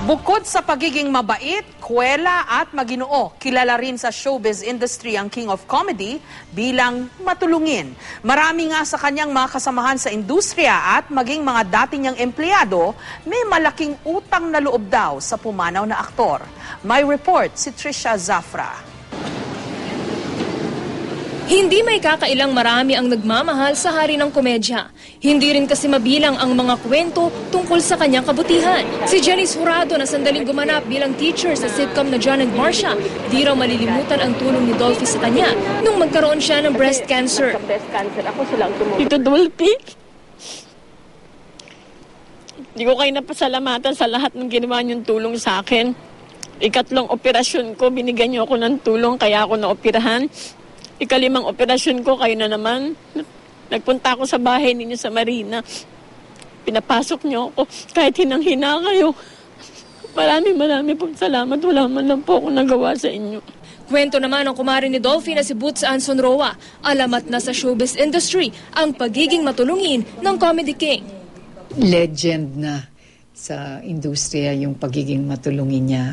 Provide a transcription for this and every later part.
Bukod sa pagiging mabait, kwela at maginoo, kilala rin sa showbiz industry ang King of Comedy bilang matulungin. Marami nga sa kanyang mga kasamahan sa industriya at maging mga dati niyang empleyado, may malaking utang na loob daw sa pumanaw na aktor. May report si Trisha Zafra. Hindi may kakailang marami ang nagmamahal sa hari ng komedya. Hindi rin kasi mabilang ang mga kwento tungkol sa kanyang kabutihan. Si Janice Jurado na sandaling gumanap bilang teacher sa sitcom na John and Marcia, di raw malilimutan ang tulong ni Dolphy sa kanya nung magkaroon siya ng breast cancer. Tito Dolphy, hindi ko kayo napasalamatan sa lahat ng ginawa niyong tulong sa akin. Ikatlong operasyon ko, binigyan niyo ako ng tulong kaya ako naoperahan. Ikalimang operasyon ko, kayo na naman. Nagpunta ako sa bahay ninyo sa Marina. Pinapasok niyo ako kahit hinang-hina kayo. Marami pong salamat. Wala man lang po ako nagawa sa inyo. Kwento naman ng kumari ni Dolphy na si Boots Anson Roa. Alamat na sa showbiz industry ang pagiging matulungin ng Comedy King. Legend na sa industriya yung pagiging matulungin niya.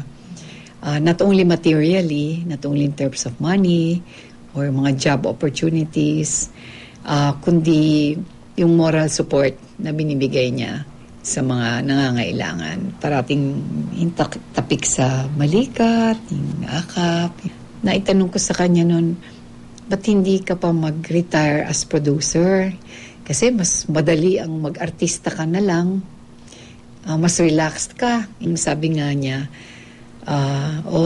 Not only materially, not only in terms of money, or mga job opportunities, kundi yung moral support na binibigay niya sa mga nangangailangan. Parating tapik sa balikat, yung akap. Naitanong ko sa kanya noon, ba't hindi ka pa mag-retire as producer? Kasi mas madali ang mag-artista ka na lang. Mas relaxed ka. Yung sabi nga niya,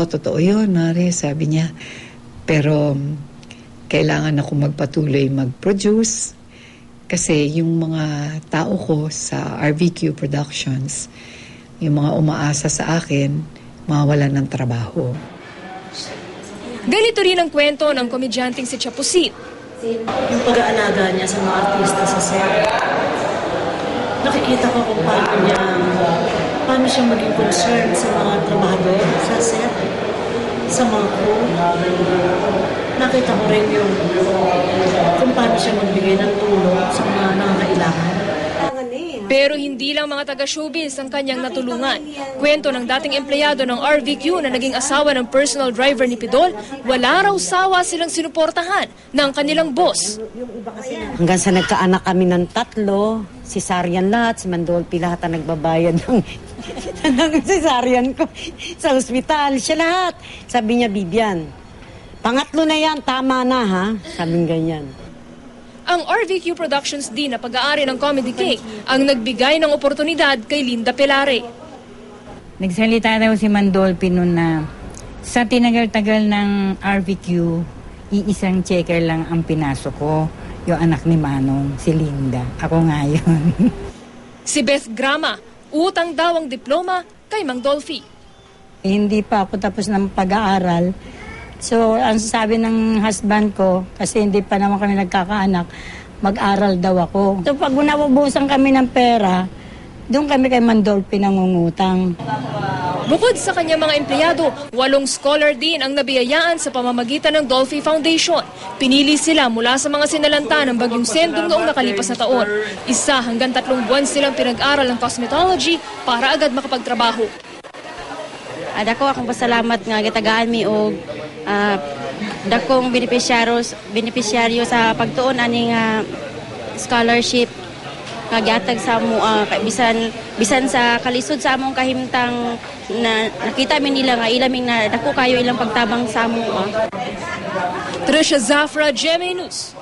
totoo yun, Mare, sabi niya. Pero kailangan ako magpatuloy mag-produce kasi yung mga tao ko sa RVQ Productions, yung mga umaasa sa akin, mawawalan ng trabaho. Ganito rin ang kwento ng komedyanteng si Chapusit. Yung pag-aalaga niya sa mga artista sa set. Nakikita ko kung paano siya maging concerned sa mga trabahador sa set, sa mga crew. Nakita ko rin yung kung paano siya magbigay ng tulong sa mga nangangailangan. Pero hindi lang mga taga-showbiz ang kanyang natulungan. Kwento ng dating empleyado ng RVQ na naging asawa ng personal driver ni Pidol, wala raw sawa silang sinuportahan ng kanilang boss. Hanggang sa nagkaanak kami ng 3, cesarean lahat, si Mandolphy lahat ang nagbabayad ng cesarean ko sa ospital. Siya lahat. Sabi niya, Bibian, pangatlo na yan, tama na ha? Sabing ganyan. Ang RVQ Productions din na pag-aari ng Comedy King ang nagbigay ng oportunidad kay Linda Pelare. Nagsalita daw si Mandolphy noon na sa tinagal-tagal ng RVQ, iisang checker lang ang pinasok ko, yung anak ni Manong, si Linda. Ako nga yun. Si Beth Grama, utang daw ang diploma kay Mang Dolphy. Hindi pa ako tapos ng pag-aaral. So, ang sabi ng husband ko, kasi hindi pa naman kami nagkakaanak, mag-aral daw ako. So, pag nabubusan kami ng pera, doon kami kay Mandolphy nangungutang. Bukod sa kanyang mga empleyado, 8 scholar din ang nabiyayaan sa pamamagitan ng Dolphy Foundation. Pinili sila mula sa mga sinalanta ng Bagyong Sendong noong nakalipas na taon. 1 hanggang 3 buwan silang pinag-aral ng cosmetology para agad makapagtrabaho. Dako akong pasalamat nga gitagaan mi og dakong benepisyaryo sa pagtuon ani nga scholarship nga gihatag sa amo bisan sa kalisod sa among kahimtang na nakita mi nila nga ilaming na dako kayo ilang pagtabang sa amo. Trisha Zafra, GMA News.